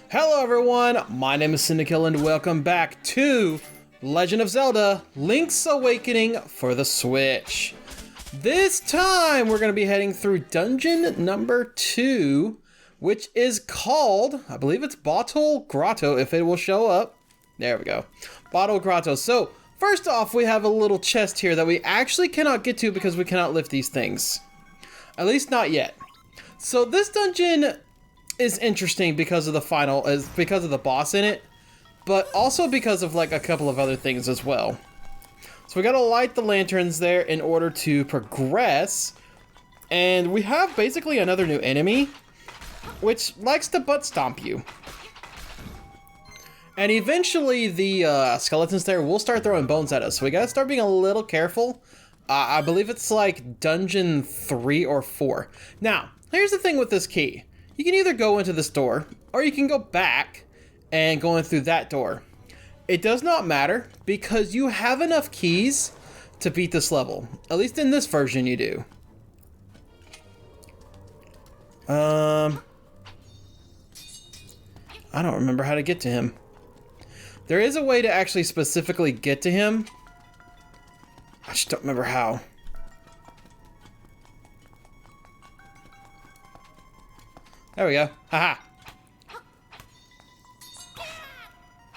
Hello everyone, my name is Syndikill and welcome back to Legend of Zelda Link's Awakening for the Switch. This time we're going to be heading through dungeon number 2, which is called, I believe it's Grotto, if it will show up. There we go. Grotto. So, first off, we have a little chest here that we actually cannot get to because we cannot lift these things. At least not yet. So this dungeon is interesting because of because of the boss in it, but also because of like a couple of other things as well. So we gotta light the lanterns there in order to progress, and we have basically another new enemy, which likes to butt stomp you. And eventually the skeletons there will start throwing bones at us, so we gotta start being a little careful. I believe it's like dungeon 3 or 4. Now, here's the thing with this key. You can either go into this door, or you can go back and go in through that door. It does not matter, because you have enough keys to beat this level. At least in this version you do. I don't remember how to get to him. There is a way to actually specifically get to him. I just don't remember how. There we go. Haha.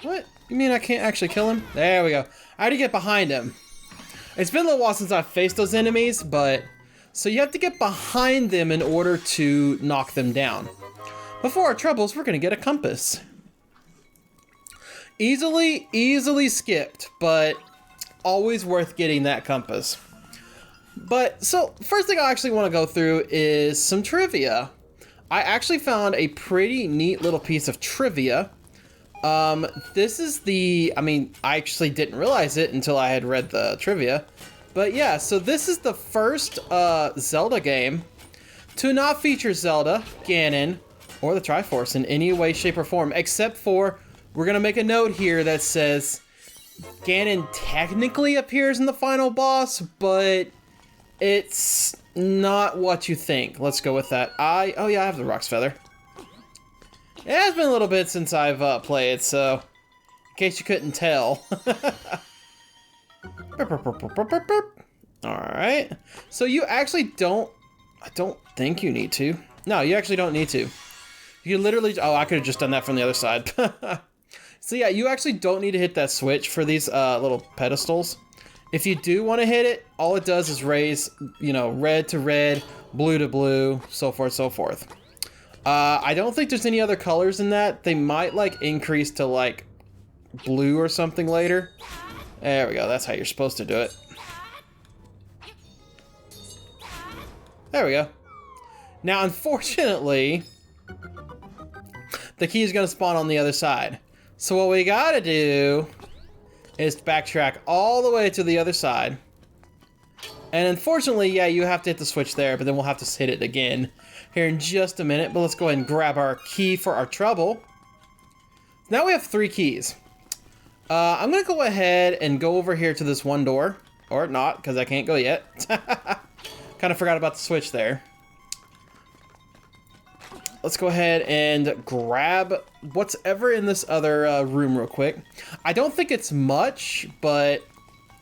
What? You mean I can't actually kill him? There we go. I had to get behind him. It's been a little while since I've faced those enemies, but... So you have to get behind them in order to knock them down. Before our troubles, we're gonna get a compass. Easily skipped, but always worth getting that compass. But, so, first thing I actually want to go through is some trivia. I actually found a pretty neat little piece of trivia. This is I actually didn't realize it until I had read the trivia. But yeah, so this is the first Zelda game to not feature Zelda, Ganon, or the Triforce in any way, shape, or form, except for, we're gonna make a note here that says, Ganon technically appears in the final boss, but it's not what you think. Let's go with that. Oh yeah, I have the Rock's Feather. It has been a little bit since I've played, so in case you couldn't tell. Alright. So you actually I don't think you need to. No, you actually don't need to. You can literally, I could have just done that from the other side. So yeah, you actually don't need to hit that switch for these little pedestals. If you do want to hit it, all it does is raise, red to red, blue to blue, so forth, so forth. I don't think there's any other colors in that. They might, like, increase to, like, blue or something later. There we go. That's how you're supposed to do it. There we go. Now, unfortunately, the key is going to spawn on the other side. So what we gotta do is backtrack all the way to the other side. And unfortunately, yeah, you have to hit the switch there, but then we'll have to hit it again here in just a minute. But let's go ahead and grab our key for our trouble. Now we have 3 keys. I'm gonna go ahead and go over here to this one door. Or not, because I can't go yet. Kind of forgot about the switch there. Let's go ahead and grab what's ever in this other room real quick. I don't think it's much, but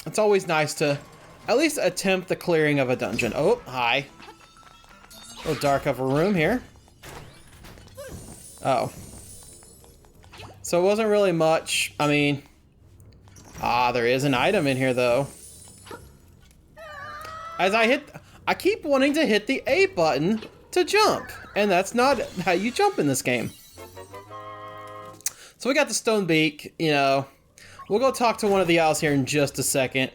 it's always nice to at least attempt the clearing of a dungeon. Oh, hi. A little dark of a room here. Oh. So it wasn't really much. I mean, there is an item in here though. As I keep wanting to hit the A button to jump, and that's not how you jump in this game. So we got the stone beak, we'll go talk to one of the owls here in just a second.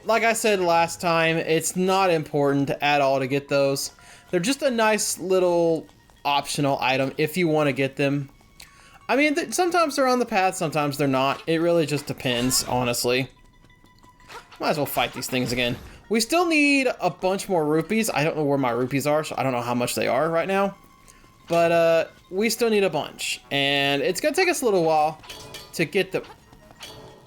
Like I said last time, it's not important at all to get those. They're just a nice little optional item if you want to get them. I mean, sometimes they're on the path, sometimes they're not. It really just depends, honestly. Might as well fight these things again. We still need a bunch more rupees. I don't know where my rupees are, so I don't know how much they are right now. But we still need a bunch. And it's going to take us a little while to get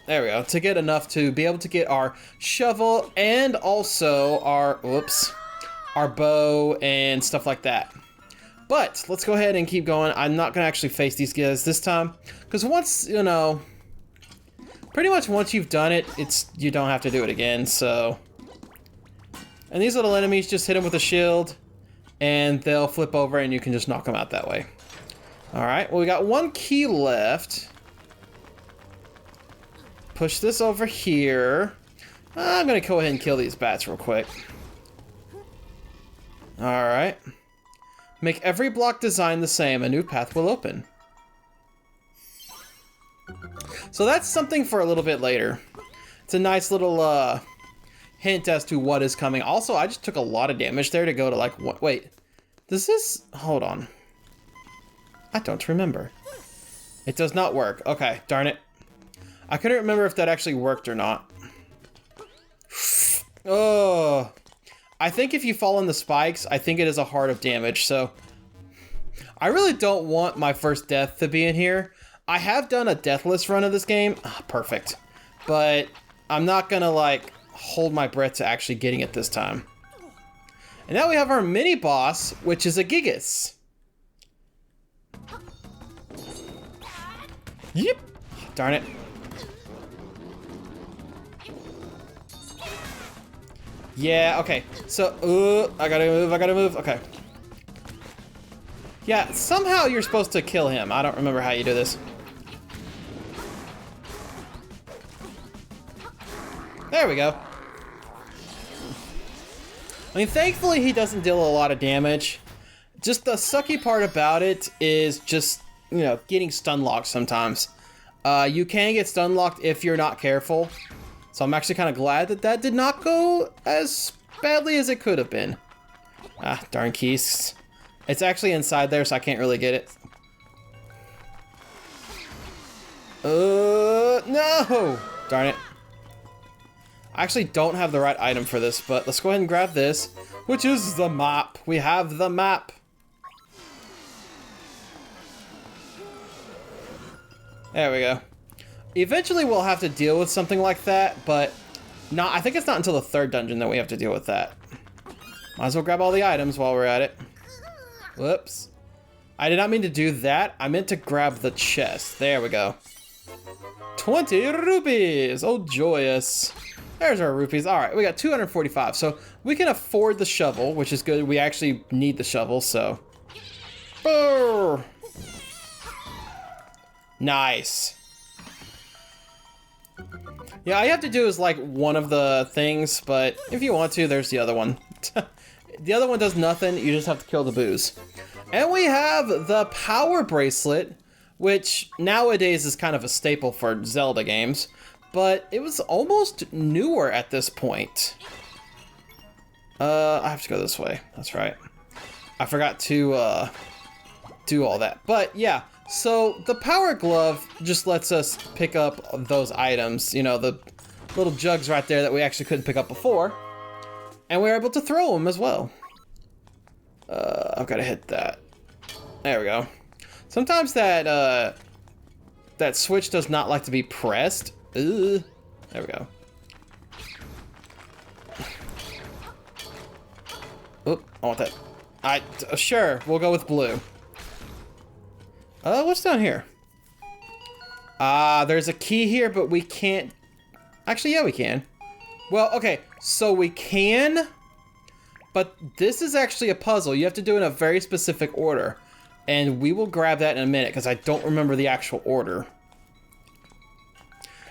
there we go. To get enough to be able to get our shovel and also our bow and stuff like that. But let's go ahead and keep going. I'm not gonna actually face these guys this time, because once, you know, pretty much once you've done it, you don't have to do it again, so. And these little enemies, just hit them with a shield, and they'll flip over and you can just knock them out that way. Alright, well we got one key left. Push this over here. I'm gonna go ahead and kill these bats real quick. Alright. Make every block design the same. A new path will open. So that's something for a little bit later. It's a nice little hint as to what is coming. Also, I just took a lot of damage there to go to like what? Wait, does this? Hold on. I don't remember. It does not work. Okay, darn it. I couldn't remember if that actually worked or not. Oh. I think if you fall in the spikes, I think it is a heart of damage, so I really don't want my first death to be in here. I have done a deathless run of this game. Perfect. But I'm not gonna, like, hold my breath to actually getting it this time. And now we have our mini-boss, which is a Gigas. Yep. Darn it. Yeah, okay. So, I gotta move, okay. Yeah, somehow you're supposed to kill him. I don't remember how you do this. There we go. I mean, thankfully he doesn't deal a lot of damage. Just the sucky part about it is just, you know, getting stun locked sometimes. You can get stun locked if you're not careful. So I'm actually kind of glad that that did not go as badly as it could have been. Ah, darn keys. It's actually inside there, so I can't really get it. No! Darn it. I actually don't have the right item for this, but let's go ahead and grab this, which is the map. We have the map. There we go. Eventually we'll have to deal with something like that, but I think it's not until the third dungeon that we have to deal with that. Might as well grab all the items while we're at it. Whoops. I did not mean to do that. I meant to grab the chest. There we go. 20 rupees! Oh, joyous. There's our rupees. All right, we got 245. So we can afford the shovel, which is good. We actually need the shovel, so. Brr. Nice. Yeah, all you have to do is like one of the things, but if you want to, there's the other one. The other one does nothing, you just have to kill the booze. And we have the power bracelet, which nowadays is kind of a staple for Zelda games, but it was almost newer at this point. I have to go this way, that's right. I forgot to do all that, but yeah. So the power glove just lets us pick up those items, you know, the little jugs right there that we actually couldn't pick up before. And we're able to throw them as well. I've got to hit that. There we go. Sometimes that that switch does not like to be pressed. There we go. Oop, I want that. Sure, we'll go with blue. What's down here? There's a key here, but we can't. Actually, yeah, we can. Well, okay, so we can, but this is actually a puzzle. You have to do it in a very specific order, and we will grab that in a minute because I don't remember the actual order.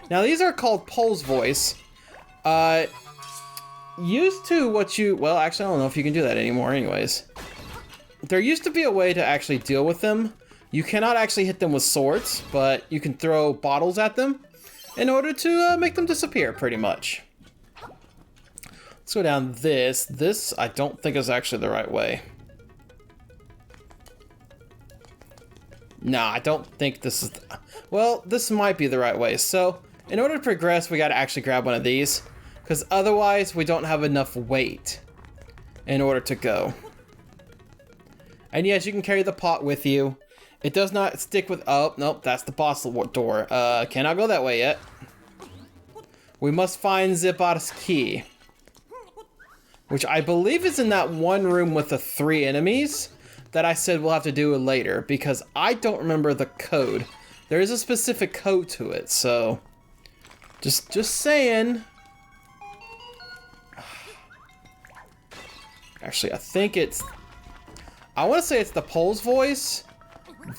Now, these are called Pole's Voice. Used to what you, well, actually, I don't know if you can do that anymore anyways. There used to be a way to actually deal with them. You cannot actually hit them with swords, but you can throw bottles at them in order to make them disappear, pretty much. Let's go down this. This, I don't think is actually the right way. Nah, I don't think this is... Well, this might be the right way. So, in order to progress, we got to actually grab one of these, because otherwise we don't have enough weight in order to go. And yes, you can carry the pot with you. It does not stick with... Oh, nope, that's the boss door. Cannot go that way yet. We must find Zipot's key, which I believe is in that one room with the 3 enemies. that I said we'll have to do it later because I don't remember the code. There is a specific code to it, so just saying. Actually, I think it's, I want to say it's the Pole's voice,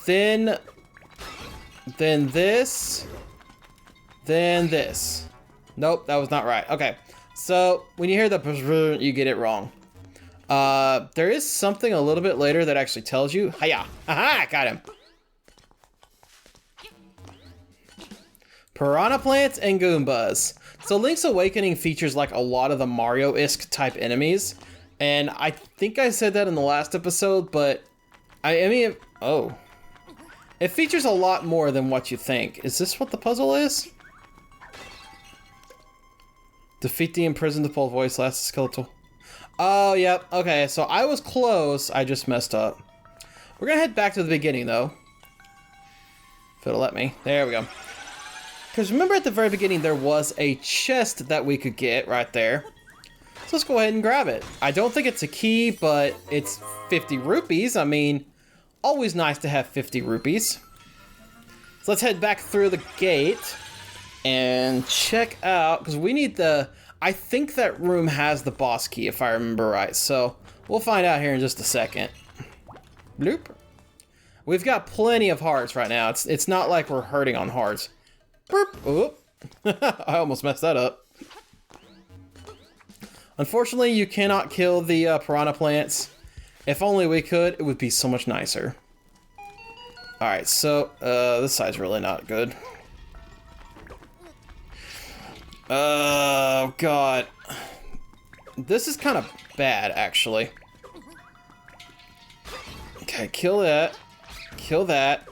then this, then this. Nope, that was not right. Okay, so when you hear the you get it wrong. There is something a little bit later that actually tells you. Hiya! Aha! Got him. Piranha plants and Goombas. So Link's Awakening features like a lot of the Mario-esque type enemies. And I think I said that in the last episode, but I mean, oh. It features a lot more than what you think. Is this what the puzzle is? Defeat the imprisoned Pole voice, last skeletal. Oh, yep. Okay, so I was close. I just messed up. We're gonna head back to the beginning, though. If it'll let me. There we go. Because remember at the very beginning, there was a chest that we could get right there. So let's go ahead and grab it. I don't think it's a key, but it's 50 rupees. I mean, always nice to have 50 rupees. So let's head back through the gate and check out, because we need the, I think that room has the boss key, if I remember right. So we'll find out here in just a second. Bloop. We've got plenty of hearts right now. It's not like we're hurting on hearts. Burp. Oop. I almost messed that up. Unfortunately, you cannot kill the piranha plants. If only we could, it would be so much nicer. Alright, so this side's really not good. Oh, God. This is kind of bad, actually. Okay, kill that. Kill that.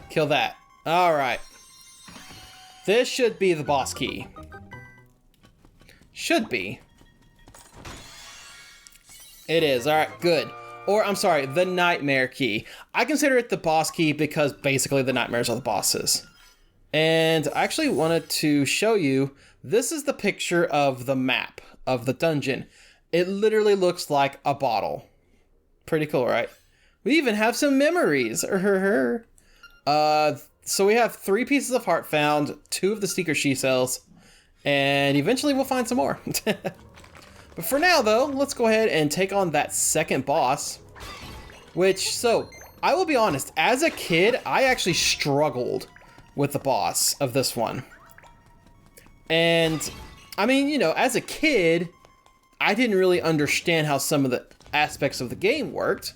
Kill that. Alright. This should be the boss key. Should be. It is. Alright, good. Or, I'm sorry, the nightmare key. I consider it the boss key because basically the nightmares are the bosses. And I actually wanted to show you, this is the picture of the map of the dungeon. It literally looks like a bottle. Pretty cool, right? We even have some memories. So we have 3 pieces of heart found, 2 of the Seeker She cells, and eventually we'll find some more. But for now, though, let's go ahead and take on that second boss. Which, so, I will be honest, as a kid, I actually struggled with the boss of this one. And, I mean, you know, as a kid, I didn't really understand how some of the aspects of the game worked.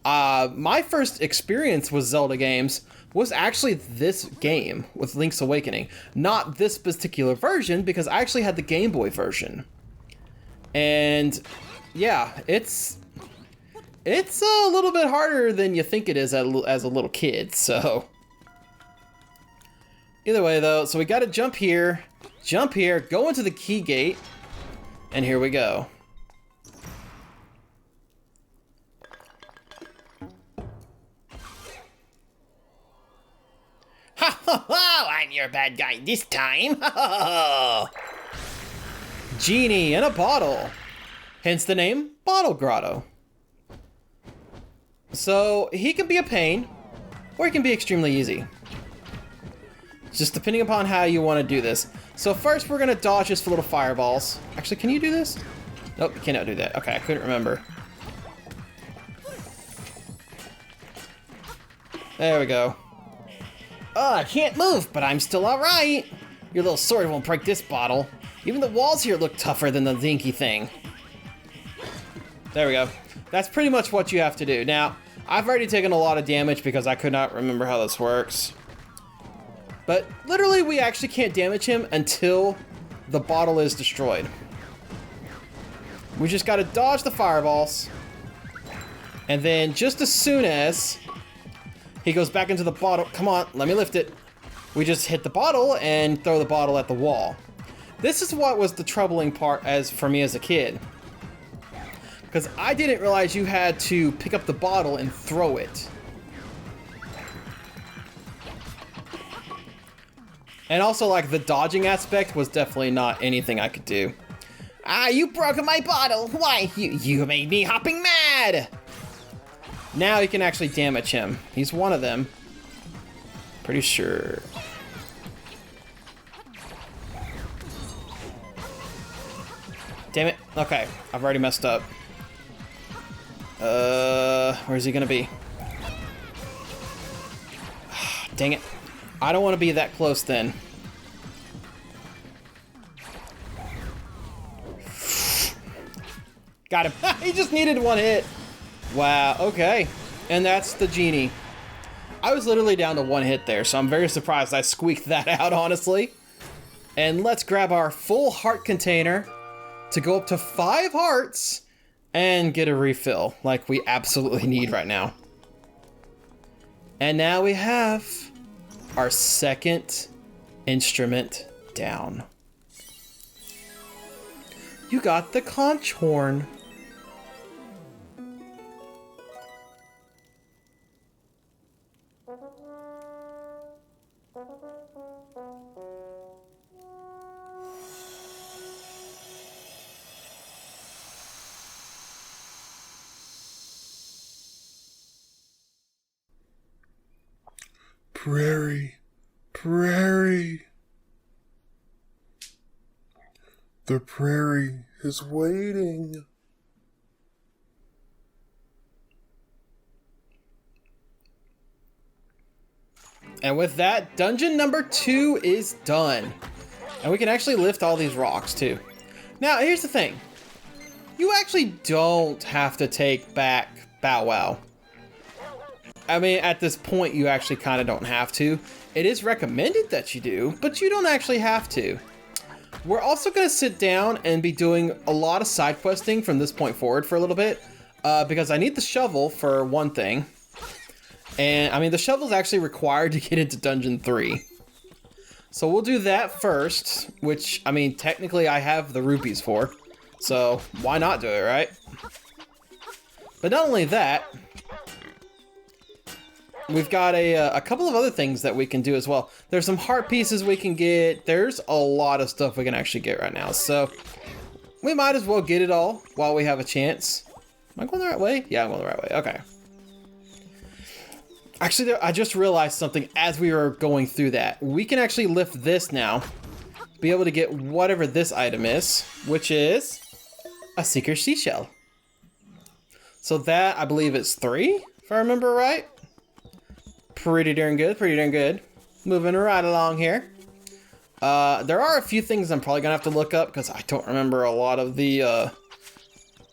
My first experience with Zelda games was actually this game with Link's Awakening. Not this particular version, because I actually had the Game Boy version. And yeah, it's a little bit harder than you think it is as a little kid, so. Either way though, so we gotta jump here, go into the key gate, and here we go. Ha ha ha! I'm your bad guy this time. Ha ha ha! Genie in a bottle. Hence the name Bottle Grotto. So he can be a pain, or he can be extremely easy. Just depending upon how you want to do this. So first we're gonna dodge his little fireballs. Actually, can you do this? Nope, you cannot do that. Okay, I couldn't remember. There we go. Oh, I can't move, but I'm still alright. Your little sword won't break this bottle. Even the walls here look tougher than the zinky thing. There we go. That's pretty much what you have to do. Now, I've already taken a lot of damage because I could not remember how this works. But literally, we actually can't damage him until the bottle is destroyed. We just gotta dodge the fireballs. And then just as soon as he goes back into the bottle, come on, let me lift it. We just hit the bottle and throw the bottle at the wall. This is what was the troubling part for me as a kid. Because I didn't realize you had to pick up the bottle and throw it. And also, like, the dodging aspect was definitely not anything I could do. Ah, you broke my bottle. Why, you made me hopping mad. Now you can actually damage him. He's one of them. Pretty sure. Damn it. Okay, I've already messed up. Where's he gonna be? Dang it. I don't want to be that close then. Got him. He just needed one hit. Wow, okay. And that's the genie. I was literally down to one hit there, so I'm very surprised I squeaked that out, honestly. And let's grab our full heart container to go up to 5 hearts and get a refill like we absolutely need right now. And now we have our second instrument down. You got the conch horn. Prairie, prairie. The prairie is waiting. And with that, dungeon number 2 is done. And we can actually lift all these rocks too. Now, here's the thing. You actually don't have to take back Bow Wow. I mean, at this point, you actually kind of don't have to. It is recommended that you do, but you don't actually have to. We're also going to sit down and be doing a lot of side questing from this point forward for a little bit, because I need the shovel for one thing. And I mean, the shovel is actually required to get into Dungeon 3. So we'll do that first, which, I mean, technically I have the rupees for. So why not do it, right? But not only that, we've got a couple of other things that we can do as well. There's some heart pieces we can get. There's a lot of stuff we can actually get right now. So we might as well get it all while we have a chance. Am I going the right way? Yeah, I'm going the right way. Okay. Actually, I just realized something as we were going through that. We can actually lift this now. Be able to get whatever this item is, which is a secret seashell. So that, I believe, is 3, if I remember right. Pretty darn good, pretty darn good. Moving right along here. There are a few things I'm probably gonna have to look up because I don't remember a lot of the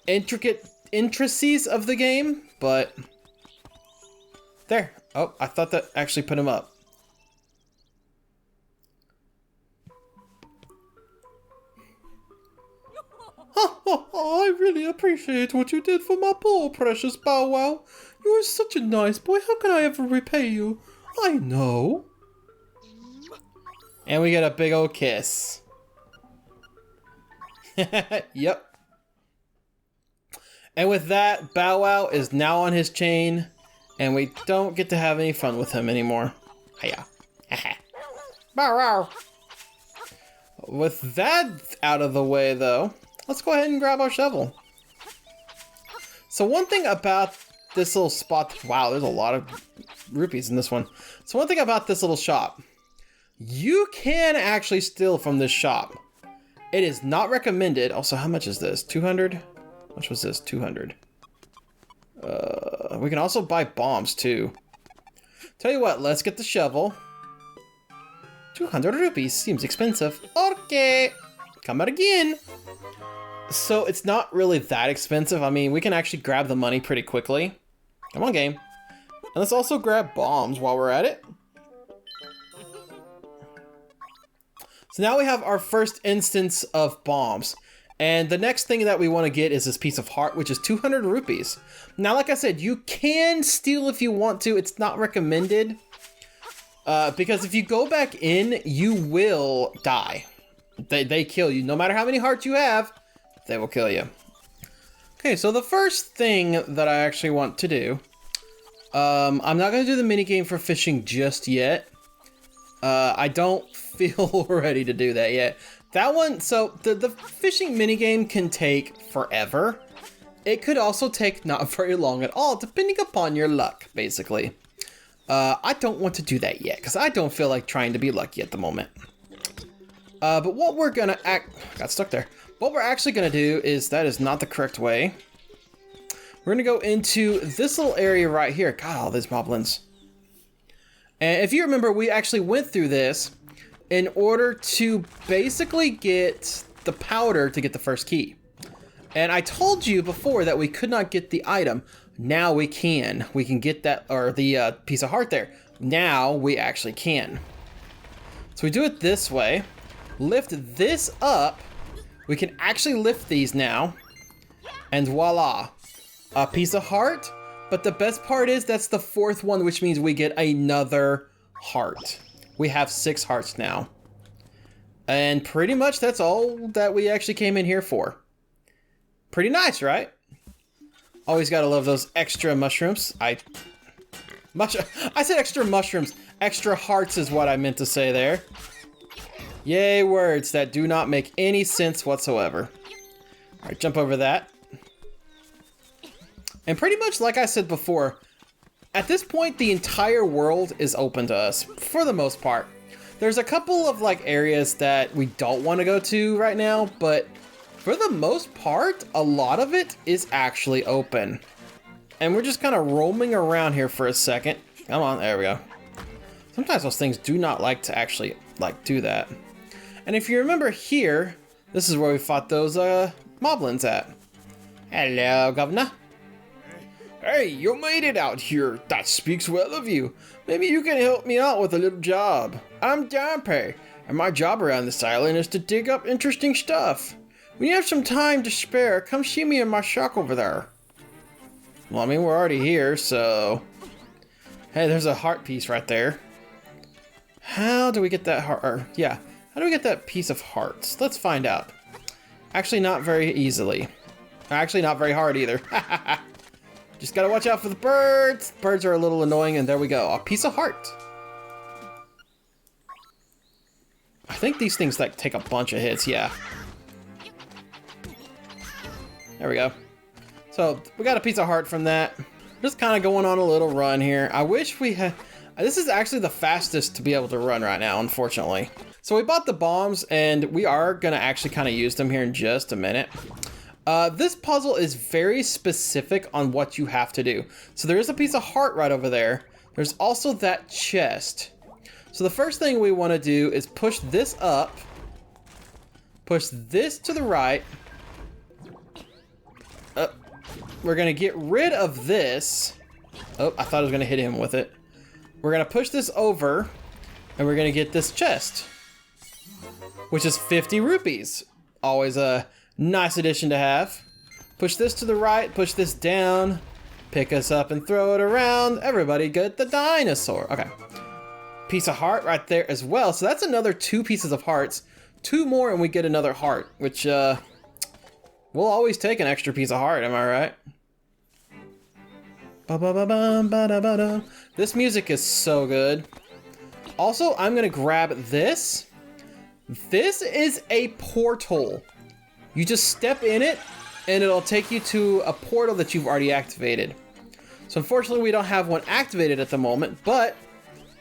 intricate intricacies of the game, but there. Oh, I thought that actually put him up. I really appreciate what you did for my poor precious Bow Wow. You are such a nice boy. How can I ever repay you? I know. And we get a big old kiss. Yep. And with that, Bow Wow is now on his chain, and we don't get to have any fun with him anymore. Hiya. Bow Wow. With that out of the way, though, let's go ahead and grab our shovel. So one thing about this little spot, wow, there's a lot of rupees in this one. So one thing about this little shop, you can actually steal from this shop. It is not recommended. Also, how much is this? 200? How much was this? 200. We can also buy bombs too. Tell you what, let's get the shovel. 200 rupees seems expensive. Okay, come out again. So it's not really that expensive. I mean, we can actually grab the money pretty quickly. Come on, game. And let's also grab bombs while we're at it. So now we have our first instance of bombs. And the next thing that we want to get is this piece of heart, which is 200 rupees. Now, like I said, you can steal if you want to. It's not recommended. Because if you go back in, you will die. They kill you. No matter how many hearts you have, they will kill you. Okay, so the first thing that I actually want to do, I'm not going to do the minigame for fishing just yet. I don't feel ready to do that yet. That one, so the fishing minigame can take forever. it could also take not very long at all, depending upon your luck, basically. I don't want to do that yet, because I don't feel like trying to be lucky at the moment. But what we're gonna got stuck there. What we're actually gonna do is, that is not the correct way. We're gonna go into this little area right here. God, all these moblins. And if you remember, we actually went through this in order to basically get the powder to get the first key. And I told you before that we could not get the item. Now we can. We can get that, or the piece of heart there. Now we actually can. So we do it this way. Lift this up. We can actually lift these now. And voila. A piece of heart. But the best part is that's the 4th one, which means we get another heart. We have 6 hearts now. And pretty much that's all that we actually came in here for. Pretty nice, right? Always gotta love those extra mushrooms. I said extra mushrooms. Extra hearts is what I meant to say there. Yay, words that do not make any sense whatsoever. Alright, jump over that. And pretty much like I said before, at this point the entire world is open to us, for the most part. There's a couple of like areas that we don't want to go to right now, but for the most part, a lot of it is actually open. And we're just kind of roaming around here for a second. Come on, there we go. Sometimes those things do not like to actually like do that. And if you remember here, this is where we fought those moblins at. Hello, governor. Hey, you made it out here. That speaks well of you. Maybe you can help me out with a little job. I'm Darpey, and my job around this island is to dig up interesting stuff. When you have some time to spare, come see me in my shack over there. Well, I mean, we're already here, so... Hey, there's a heart piece right there. How do we get that heart? Yeah, how do we get that piece of hearts? Let's find out. Actually, not very easily. Actually, not very hard either. Just gotta watch out for the birds. Birds are a little annoying, and there we go. A piece of heart. I think these things like take a bunch of hits, yeah. There we go. So we got a piece of heart from that. Just kind of going on a little run here. I wish we had... This is actually the fastest to be able to run right now, unfortunately. So we bought the bombs, and we are gonna actually kind of use them here in just a minute. This puzzle is very specific on what you have to do. So there is a piece of heart right over there. There's also that chest. So the first thing we want to do is push this up. Push this to the right. We're going to get rid of this. Oh, I thought I was going to hit him with it. We're going to push this over. And we're going to get this chest. Which is 50 rupees. Always a nice addition to have. Push this to the right, push this down, pick us up and throw it around. Everybody get the dinosaur. Okay. Piece of heart right there as well. So that's another 2 pieces of hearts. 2 more and we get another heart, which we'll always take an extra piece of heart, am I right? Ba-ba-ba-bum, this music is so good. Also, I'm gonna grab this. This is a portal. You just step in it, and it'll take you to a portal that you've already activated. So unfortunately, we don't have one activated at the moment, but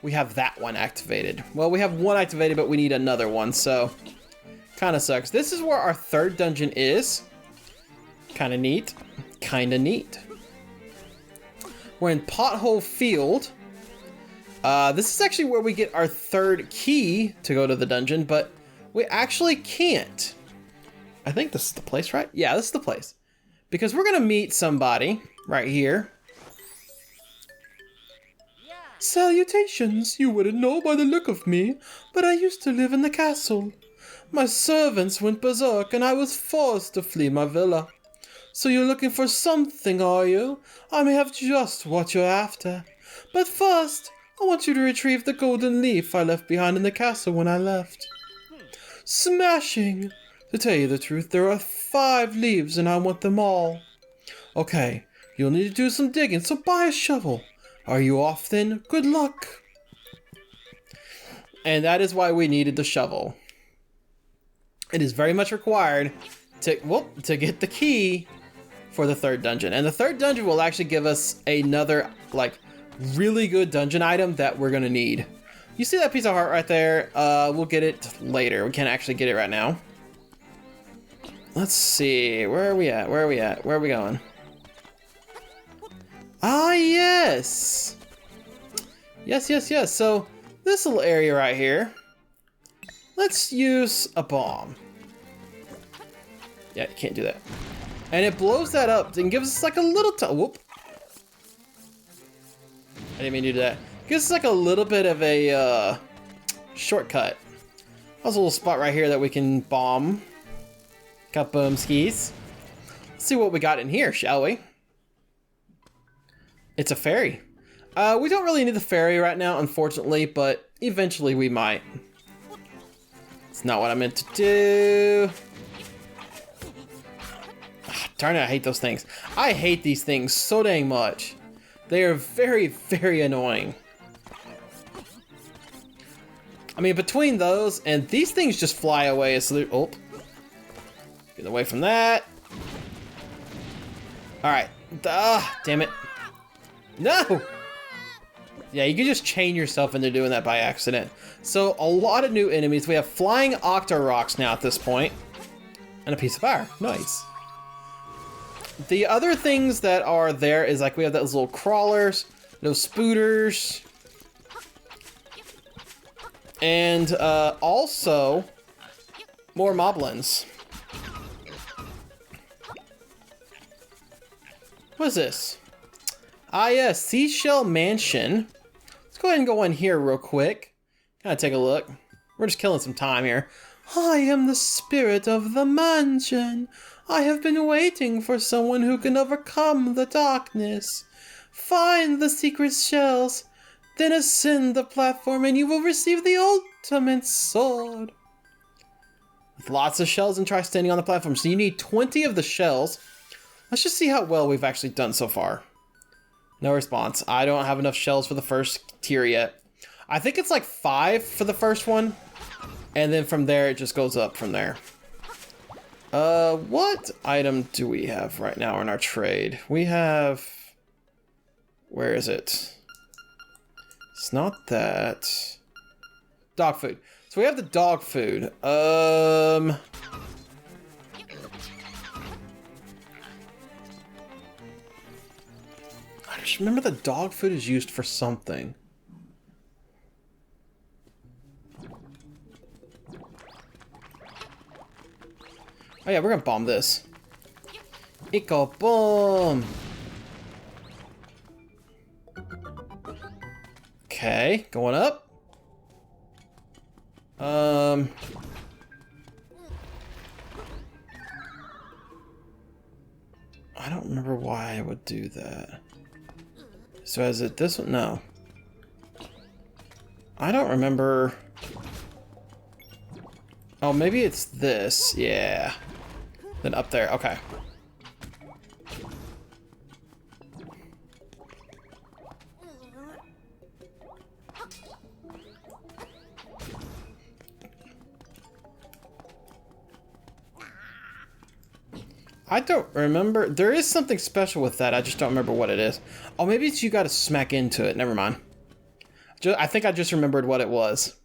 we have that one activated. Well, we have one activated, but we need another one, so kind of sucks. This is where our 3rd dungeon is. Kind of neat. Kind of neat. We're in Pothole Field. This is actually where we get our 3rd key to go to the dungeon, but we actually can't. I think this is the place, right? Yeah, this is the place. Because we're gonna meet somebody right here. Salutations, you wouldn't know by the look of me, but I used to live in the castle. My servants went berserk and I was forced to flee my villa. So you're looking for something, are you? I may have just what you're after. But first, I want you to retrieve the golden leaf I left behind in the castle when I left. Smashing! To tell you the truth, there are 5 leaves and I want them all. Okay, you'll need to do some digging, so buy a shovel. Are you off then? Good luck. And that is why we needed the shovel. It is very much required to get the key for the third dungeon. And the third dungeon will actually give us another, like, really good dungeon item that we're gonna need. You see that piece of heart right there? We'll get it later. We can't actually get it right now. Let's see. Where are we at? Where are we at? Where are we going? Ah, yes! Yes, yes, yes. So, this little area right here. Let's use a bomb. Yeah, you can't do that. And it blows that up and gives us like a little whoop. I didn't mean to do that. Gives us like a little bit of a shortcut. There's a little spot right here that we can bomb. Kaboom skis. Let's see what we got in here, shall we? It's a fairy. We don't really need the fairy right now, unfortunately, but eventually we might. It's not what I meant to do. Darn it, I hate those things. I hate these things so dang much. They are very, very annoying. I mean, between those and these things just fly away. So oh, get away from that. All right. Damn it. No. Yeah, you can just chain yourself into doing that by accident. So a lot of new enemies. We have flying Octoroks now at this point, and a piece of fire. Nice. The other things that are there is like we have those little crawlers, those spooters, and also more moblins. What is this? Ah, yes, Seashell Mansion. Let's go ahead and go in here real quick. Kind of take a look. We're just killing some time here. I am the spirit of the mansion. I have been waiting for someone who can overcome the darkness. Find the secret shells, then ascend the platform and you will receive the ultimate sword. With lots of shells and try standing on the platform. So you need 20 of the shells. Let's just see how well we've actually done so far. No response. I don't have enough shells for the first tier yet. I think it's like 5 for the first one. And then from there, it just goes up from there. What item do we have right now in our trade? We have... Where is it? It's not that. Dog food. So we have the dog food. I just remember the dog food is used for something. Oh yeah, we're gonna bomb this. Eco bomb. Okay, going up. I don't remember why I would do that. So is it this one? No. I don't remember. Oh, maybe it's this. Yeah. Then up there. Okay. I don't remember. There is something special with that. I just don't remember what it is. Oh, maybe it's you got to smack into it. Never mind. I think I just remembered what it was.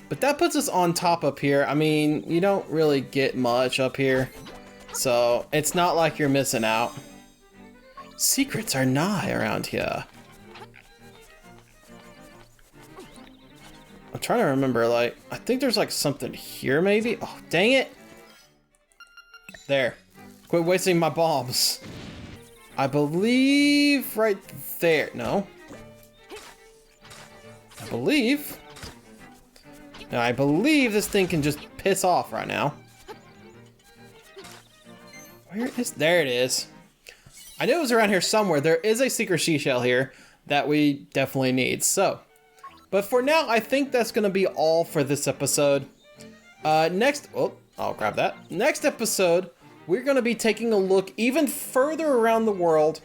But that puts us on top up here. I mean, you don't really get much up here. So, it's not like you're missing out. Secrets are nigh around here. I'm trying to remember, like, I think there's like something here maybe. Oh, dang it. There. Quit wasting my bombs. I believe right there. No. I believe. Now, I believe this thing can just piss off right now. Where is... There it is. I knew it was around here somewhere. There is a secret seashell here that we definitely need. So, but for now, I think that's going to be all for this episode. Next... Oh, I'll grab that. Next episode, we're going to be taking a look even further around the world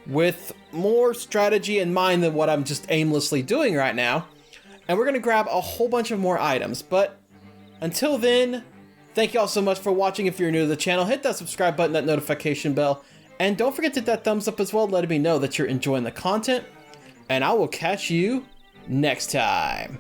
with more strategy in mind than what I'm just aimlessly doing right now. And we're going to grab a whole bunch of more items. But until then, Thank you all so much for watching. If you're new to the channel, hit that subscribe button, that notification bell, and don't forget to hit that thumbs up as well, letting me know that you're enjoying the content. And I will catch you next time.